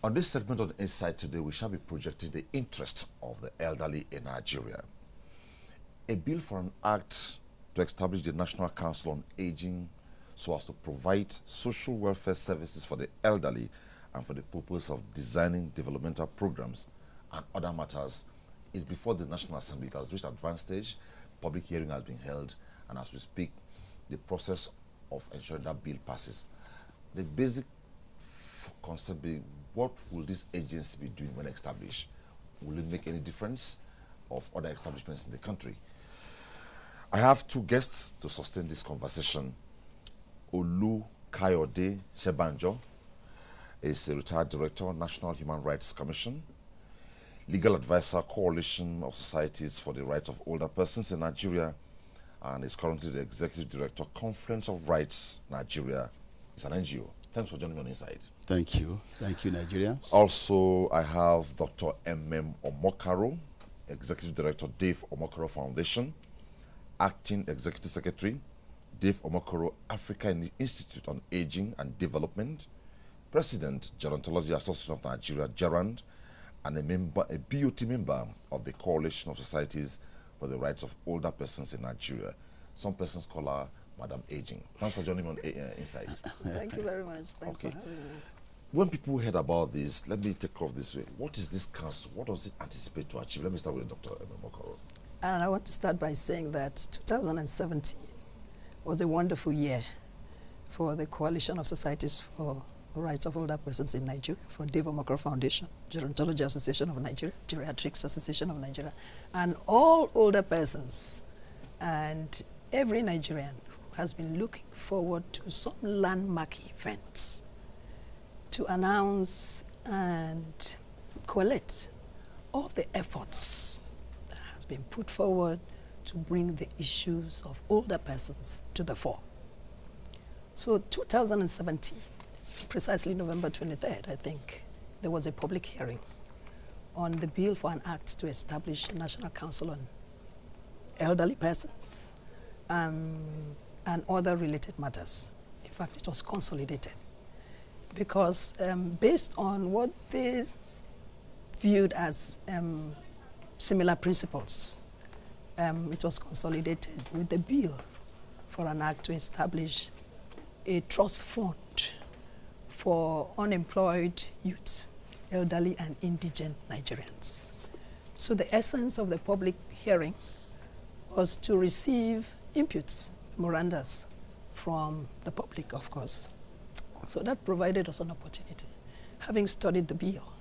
On this segment of the Insight today, we shall be projecting the interest of the elderly in Nigeria. A bill for an act to establish the National Council on Aging so as to provide social welfare services for the elderly and for the purpose of designing developmental programs and other matters is before the National Assembly. It has reached advanced stage. Public hearing has been held, and as we speak, the process of ensuring that bill passes. The basic concept being, what will this agency be doing when established? Will it make any difference of other establishments in the country? I have two guests to sustain this conversation. Olu Kayode Shebanjo is a retired director, National Human Rights Commission, legal advisor, Coalition of Societies for the Rights of Older Persons in Nigeria, and is currently the executive director, Conference of Rights Nigeria. It's an NGO. Thanks for joining me on Inside. Thank you. Thank you, Nigerians. Also, I have Dr. Omokaro, executive director, Dave Omokaro Foundation, acting executive secretary, Dave Omokaro Africa Institute on Aging and Development, president, Gerontology Association of Nigeria, Gerand, and a BOT member of the Coalition of Societies for the Rights of Older Persons in Nigeria. Some persons call her Madam Aging. Thanks for joining me on Inside. Thank you very much. Thanks for having me. When people heard about this, let me take off this way. What is this council? What does it anticipate to achieve? Let me start with Dr. Omokaro. And I want to start by saying that 2017 was a wonderful year for the Coalition of Societies for the Rights of Older Persons in Nigeria, for Dave Omokaro Foundation, Gerontology Association of Nigeria, Geriatrics Association of Nigeria, and all older persons, and every Nigerian who has been looking forward to some landmark events to announce and collect all the efforts that has been put forward to bring the issues of older persons to the fore. So 2017, precisely November 23rd, I think, there was a public hearing on the bill for an act to establish a National Council on Elderly Persons and other related matters. In fact, it was consolidated because based on what they viewed as similar principles, it was consolidated with the bill for an act to establish a trust fund for unemployed youth, elderly and indigent Nigerians. So the essence of the public hearing was to receive inputs, memendas from the public, of course. So that provided us an opportunity, having studied the bill,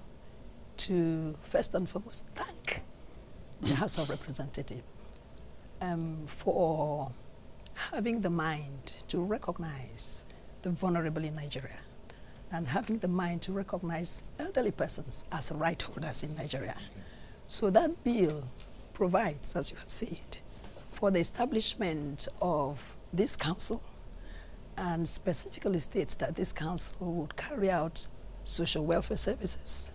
to first and foremost thank the House of Representatives for having the mind to recognize the vulnerable in Nigeria and having the mind to recognize elderly persons as right holders in Nigeria. So that bill provides, as you have said, for the establishment of this council, and specifically states that this council would carry out social welfare services.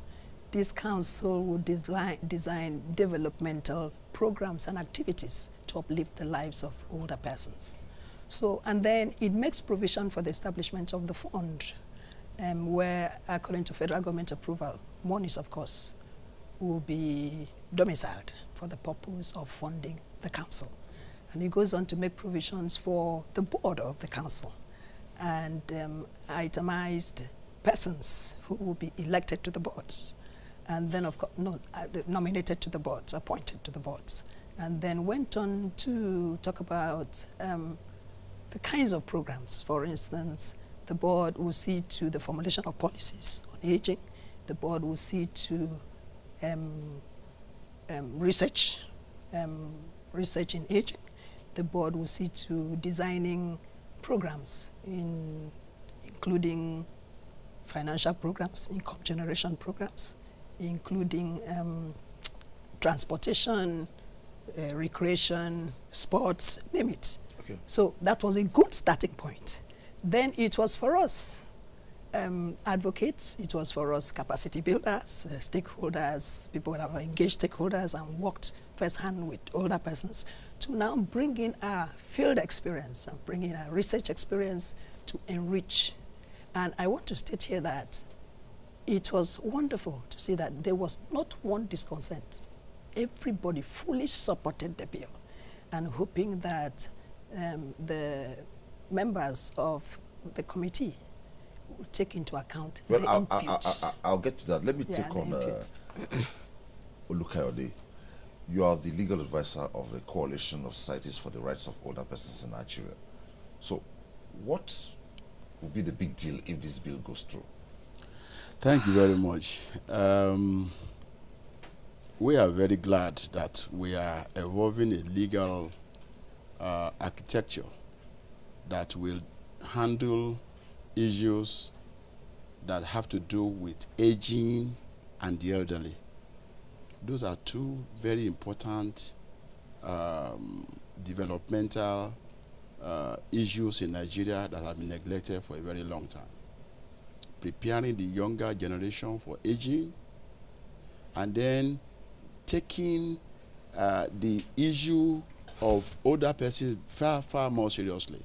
This council would design developmental programs and activities to uplift the lives of older persons. So, and then it makes provision for the establishment of the fund, where, according to federal government approval, monies, of course, will be domiciled for the purpose of funding the council. And it goes on to make provisions for the board of the council and itemized persons who will be elected to the boards, and then, of course, nominated to the boards, appointed to the boards, and then went on to talk about the kinds of programs. For instance, the board will see to the formulation of policies on aging. The board will see to research in aging. The board will see to designing programs, including financial programs, income generation programs, including transportation, recreation, sports, name it. Okay. So that was a good starting point. Then it was for us advocates, it was for us capacity builders, stakeholders, people that have engaged stakeholders and worked firsthand with older persons, to now bring in our field experience and bring in our research experience to enrich. And I want to state here that it was wonderful to see that there was not one discontent. Everybody fully supported the bill, and hoping that the members of the committee will take into account the input. I'll get to that. Let me take on Olukayode. You are the legal advisor of the Coalition of Societies for the Rights of Older Persons in Nigeria. So, what will be the big deal if this bill goes through? Thank you very much. We are very glad that we are evolving a legal architecture that will handle issues that have to do with aging and the elderly. Those are two very important developmental issues in Nigeria that have been neglected for a very long time. Preparing the younger generation for aging, and then taking the issue of older persons far, far more seriously.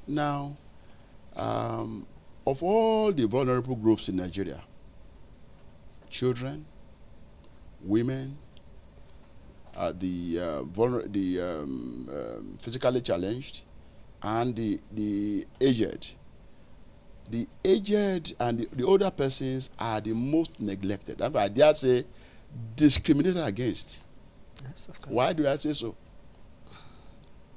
Now, of all the vulnerable groups in Nigeria, children, women, physically challenged, and the aged. The aged and the older persons are the most neglected. I dare say discriminated against. Yes, of course. Why do I say so?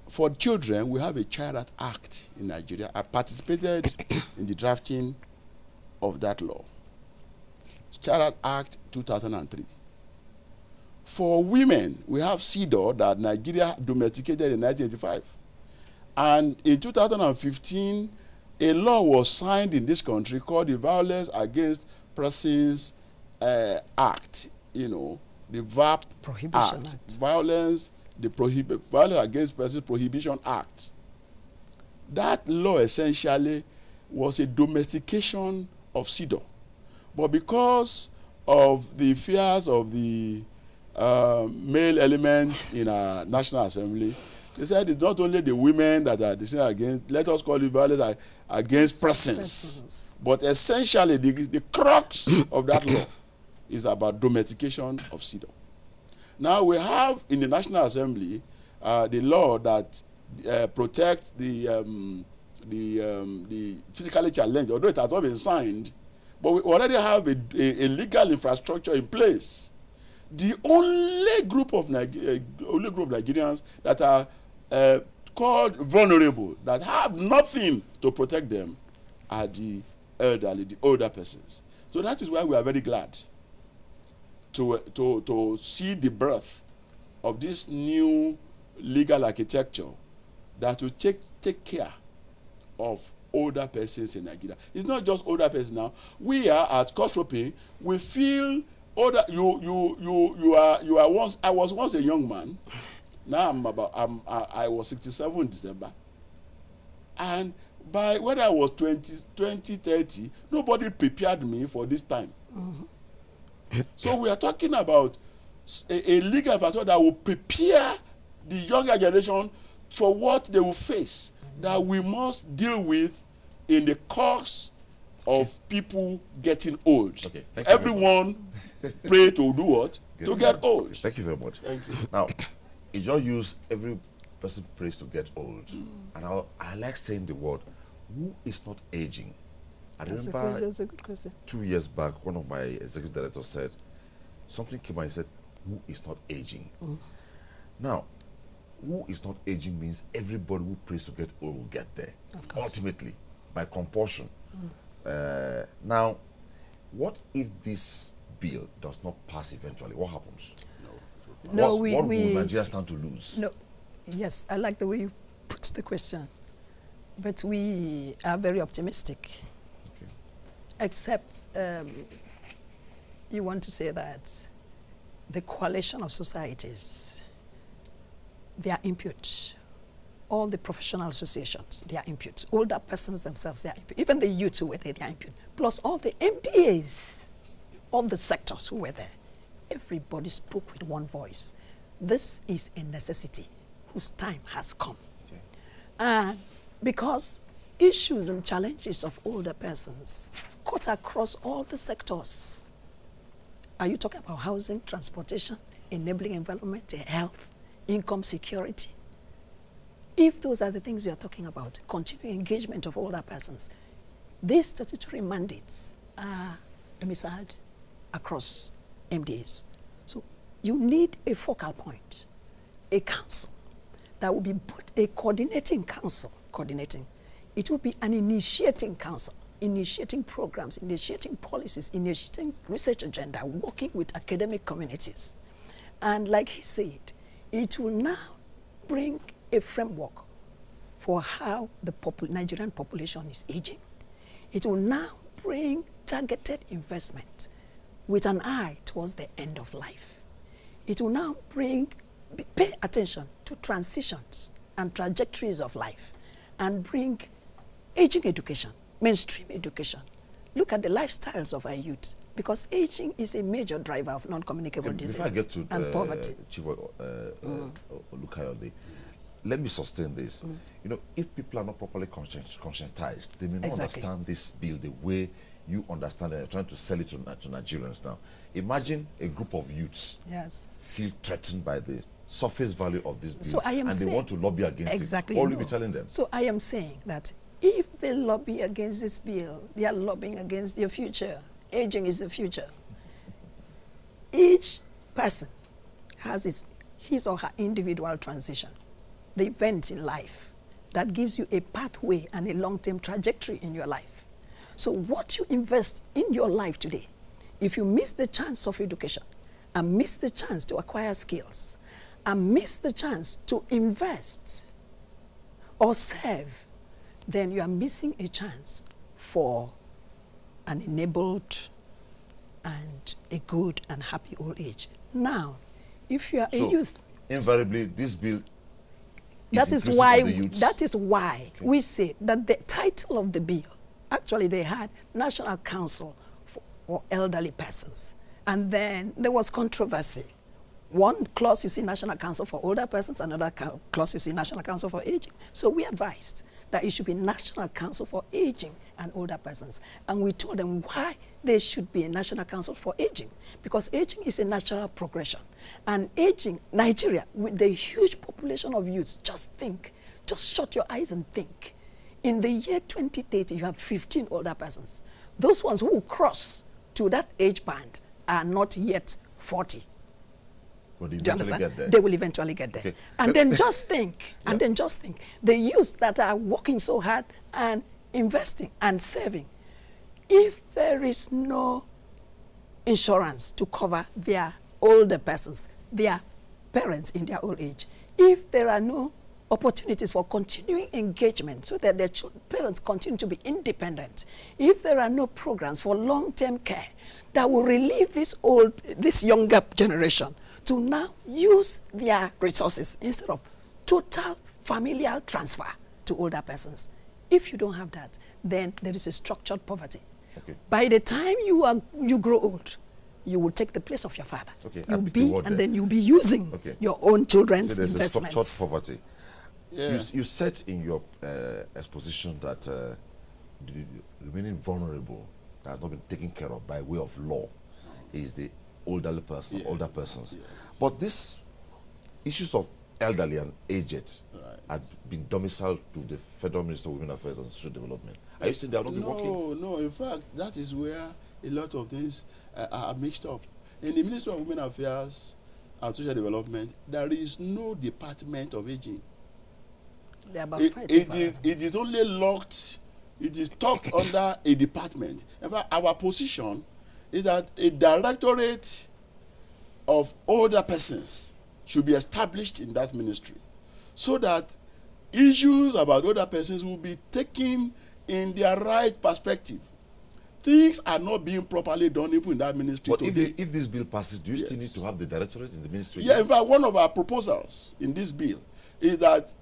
For children, we have a Child Act in Nigeria. I participated in the drafting of that law. Child Act 2003. For women, we have CEDAW that Nigeria domesticated in 1985. And in 2015, a law was signed in this country called the Violence Against Persons Act. You know, the VAP Prohibition Act. Violence Against Persons Prohibition Act. That law essentially was a domestication of CEDAW. But because of the fears of the male elements in our National Assembly, they said it's not only the women that are discriminated against, let us call it violence against persons. But essentially, the crux of that law is about domestication of CEDAW. Now we have in the National Assembly the law that protects the physically challenged, although it has not been signed, but we already have a legal infrastructure in place. The only group of Nigerians that are called vulnerable, that have nothing to protect them, are the elderly, the older persons. So that is why we are very glad to see the birth of this new legal architecture that will take care of older persons in Nigeria. It's not just older persons now. We are at Kostropi, we feel older. You are once. I was once a young man. Now I was 67 in December. And by when I was 30, nobody prepared me for this time. Mm-hmm. So we are talking about a legal infrastructure that will prepare the younger generation for what they will face, that we must deal with in the course of people getting old. Okay, everyone pray to do what? To get old. Thank you very much. Thank you. Now, in your use, every person prays to get old. And I like saying the word, who is not aging? I remember that's a good question. 2 years back, one of my executive directors said, something came out and said, who is not aging? Now, who is not aging means everybody who prays to get old will get there. Ultimately, by compulsion. Now, what if this bill does not pass eventually? What happens? What will Nigeria stand to lose? No, yes, I like the way you put the question. But we are very optimistic. Okay. Except you want to say that the coalition of societies, their input, all the professional associations, their input, older persons themselves, their input, even the youth who were there, their input, plus all the MDAs, all the sectors who were there, everybody spoke with one voice. This is a necessity whose time has come. Okay. Because issues and challenges of older persons cut across all the sectors. Are you talking about housing, transportation, enabling environment, health, income security? If those are the things you're talking about, continuing engagement of older persons, these statutory mandates are domiciled across MDAs. So you need a focal point, a council that will be both a coordinating council, it will be an initiating council, initiating programs, initiating policies, initiating research agenda, working with academic communities. And like he said, it will now bring a framework for how the Nigerian population is aging. It will now bring targeted investment with an eye towards the end of life. It will now pay attention to transitions and trajectories of life and bring aging education, mainstream education. Look at the lifestyles of our youth, because aging is a major driver of non-communicable diseases and poverty. Chief Olukayode, let me sustain this. You know, if people are not properly conscientized, they may not understand this bill the way you understand it. You're trying to sell it to Nigerians now. Imagine a group of youths feel threatened by the surface value of this bill, and they want to lobby against it. What will you be telling them? So I am saying that if they lobby against this bill, they are lobbying against their future. Aging is the future. Each person has his or her individual transition, the event in life that gives you a pathway and a long-term trajectory in your life. So what you invest in your life today, if you miss the chance of education and miss the chance to acquire skills and miss the chance to invest or serve, then you are missing a chance for an enabled and a good and happy old age. Now, if you are a youth, invariably this bill that is why we say that the title of the bill, actually they had National Council for Elderly Persons, and then there was controversy. One clause you see National Council for Older Persons, another clause you see National Council for Aging. So we advised that it should be National Council for Aging and Older Persons. And we told them why there should be a National Council for Aging, because aging is a natural progression. And aging, Nigeria, with the huge population of youths, just shut your eyes and think. In the year 2030, you have 15 older persons. Those ones who will cross to that age band are not yet 40. Do you understand? Get there? They will eventually get there. Okay. And then just think, the youths that are working so hard and investing and saving, if there is no insurance to cover their older persons, their parents in their old age, if there are no opportunities for continuing engagement so that their parents continue to be independent, if there are no programs for long-term care that will relieve this younger generation to now use their resources instead of total familial transfer to older persons. If you don't have that, then there is a structured poverty. Okay. By the time you grow old, you will take the place of your father. Okay. Then you'll be using your own children's investments. There's a structured poverty. Yeah. You said in your exposition that the remaining vulnerable that have not been taken care of by way of law is the older persons. But these issues of elderly and aged had been domiciled to the Federal Ministry of Women Affairs and Social Development. Are you saying they have not been working? No, in fact, that is where a lot of things are mixed up. In the Ministry of Women Affairs and Social Development, there is no department of aging. It is only locked, it is tucked under a department. In fact, our position is that a directorate of older persons should be established in that ministry so that issues about older persons will be taken in their right perspective. Things are not being properly done even in that ministry but today. If this bill passes, do you still need to have the directorate in the ministry? Yeah, in fact, one of our proposals in this bill is that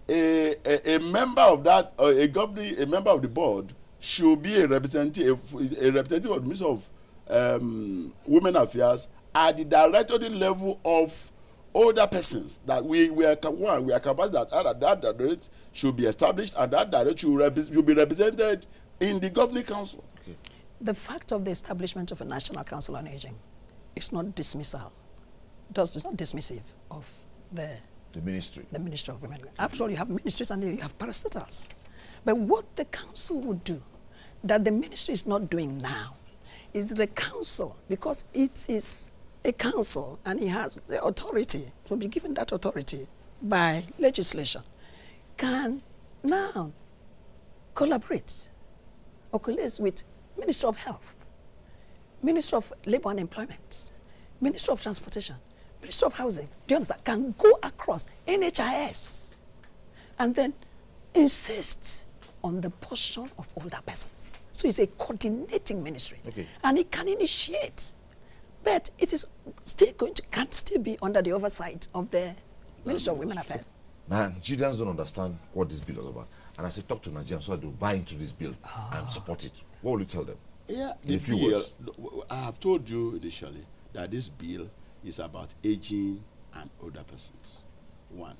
a member of that, a member of the board should be a representative of the Ministry of Women Affairs at the directorate level of older persons. That we are convinced that directorate should be established, and that directorate should be represented in the governing council. Okay. The fact of the establishment of a National Council on Aging is not dismissal. It's not dismissive of the ministry. The Ministry of Women. After all, you have ministries and you have parastatals. But what the council would do, that the ministry is not doing now, is the council, because it is a council and it has the authority, will be given that authority by legislation, can now collaborate or coalesce with Ministry of Health, Ministry of Labour and Employment, Ministry of Transportation, Ministry of Housing, do you understand? Can go across NHIS and then insist on the portion of older persons. So it's a coordinating ministry. Okay. And it can initiate, but it is still can still be under the oversight of the Ministry of Women Affairs. Nigerians don't understand what this bill is about. And I say, talk to Nigerians so that they'll buy into this bill and support it. What will you tell them? Yeah, In a few words. I have told you initially that this bill is about aging and older persons. One.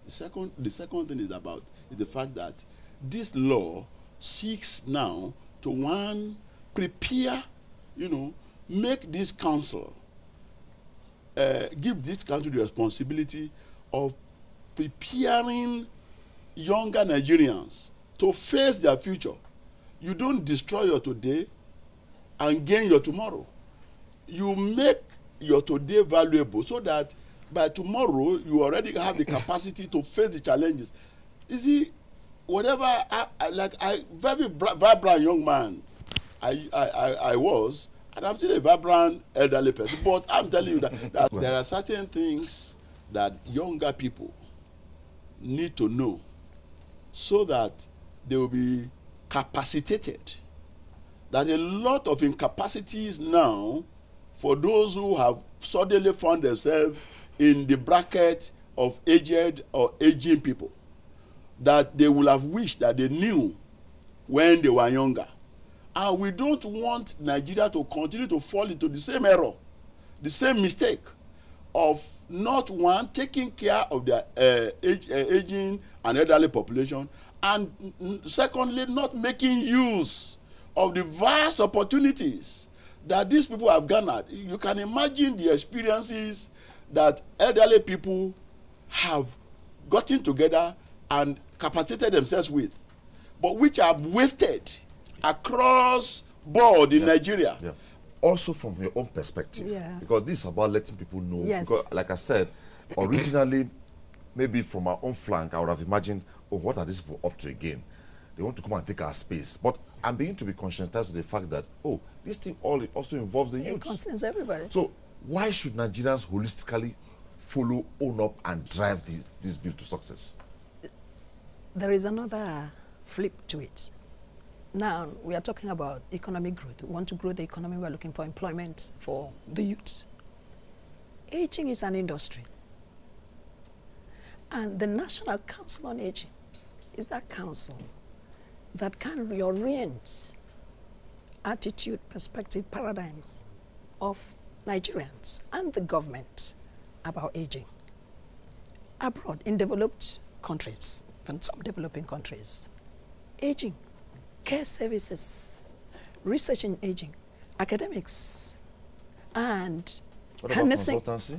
The second thing is the fact that this law seeks now to prepare, make this council, give this council the responsibility of preparing younger Nigerians to face their future. You don't destroy your today and gain your tomorrow. You make your today valuable so that by tomorrow you already have the capacity to face the challenges. You see, whatever, very vibrant young man I was, and I'm still a vibrant elderly person, but I'm telling you that there are certain things that younger people need to know so that they will be capacitated. That a lot of incapacities now for those who have suddenly found themselves in the bracket of aged or aging people, that they will have wished that they knew when they were younger. And we don't want Nigeria to continue to fall into the same error, the same mistake of not taking care of their aging and elderly population, and secondly, not making use of the vast opportunities that these people have garnered. You can imagine the experiences that elderly people have gotten together and capacitated themselves with, but which are wasted across board in Nigeria. Yeah. Also from your own perspective, because this is about letting people know. Yes. Because, like I said, originally, maybe from our own flank, I would have imagined, oh, what are these people up to again? They want to come and take our space. But I'm beginning to be conscientized of the fact that, oh, this thing also involves the youth. It concerns everybody. So why should Nigerians holistically follow, own up, and drive this bill to success? There is another flip to it. Now, we are talking about economic growth. We want to grow the economy. We're looking for employment for the youth. Aging is an industry. And the National Council on Aging is that council that can reorient attitude, perspective, paradigms of Nigerians and the government about aging. Abroad, in developed countries, and some developing countries, aging, care services, research in aging, academics, and harnessing consultancy,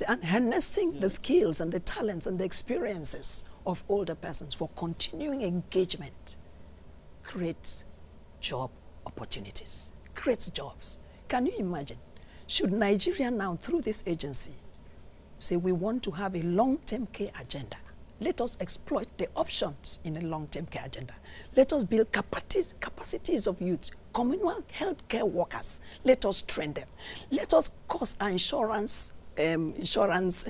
and harnessing the skills and the talents and the experiences of older persons for continuing engagement creates job opportunities, creates jobs. Can you imagine? Should Nigeria now, through this agency, say we want to have a long-term care agenda? Let us exploit the options in a long-term care agenda. Let us build capacities of youth, communal health care workers. Let us train them. Let us cause our insurance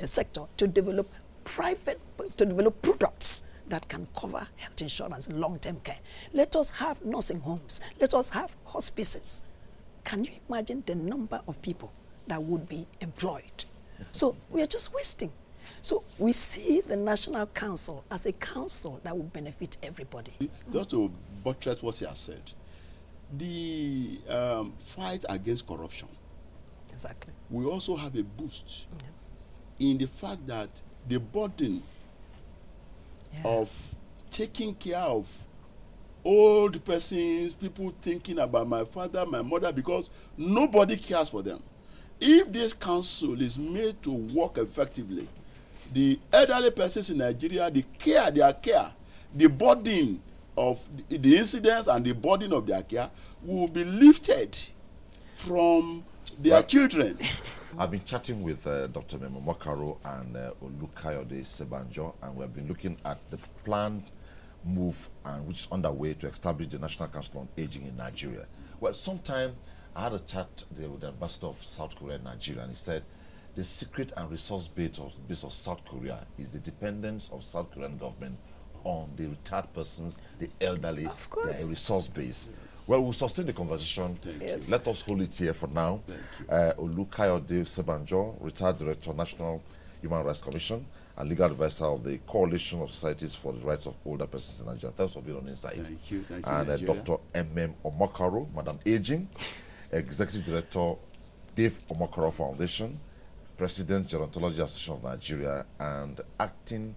sector to develop products that can cover health insurance, long-term care. Let us have nursing homes. Let us have hospices. Can you imagine the number of people that would be employed? So we are just wasting. So we see the National Council as a council that will benefit everybody. Just to buttress what he has said, the fight against corruption. Exactly. We also have a boost in the fact that the burden of taking care of old persons, people thinking about my father, my mother, because nobody cares for them. If this council is made to work effectively, the elderly persons in Nigeria, their care, the burden of the incidents and the burden of their care will be lifted from their children. I've been chatting with Dr. Memo Mokaro and Olukayode Sebanjo, and we've been looking at the planned move and which is underway to establish the National Council on Aging in Nigeria. Well, sometime I had a chat with the ambassador of South Korea in Nigeria, and he said the secret and resource base of South Korea is the dependence of South Korean government on the retired persons, the elderly. Of course. They are a resource base. Well, we'll sustain the conversation. Yes. Let us hold it here for now. Olukayode Sebanjo, retired director, National Human Rights Commission, and legal advisor of the Coalition of Societies for the Rights of Older Persons in Nigeria. Thanks for being on Inside. Thank you. Thank you, And Nigeria. Dr. M.M. Omokaro, Madam Aging, Executive Director, Dave Omokaro Foundation, President, Gerontology Association of Nigeria, and Acting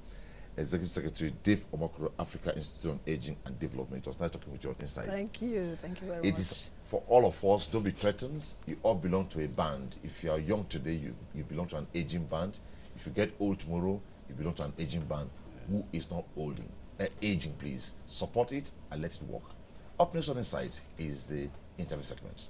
Executive Secretary, Dave Omokaro, Africa Institute on Aging and Development. It was nice talking with you on Inside. Thank you very much. It is for all of us. Don't be threatened. You all belong to a band. If you are young today, you belong to an aging band. If you get old tomorrow, you belong to an aging band. Who is not aging, please support it and let it work. Up next on Inside is the interview segment.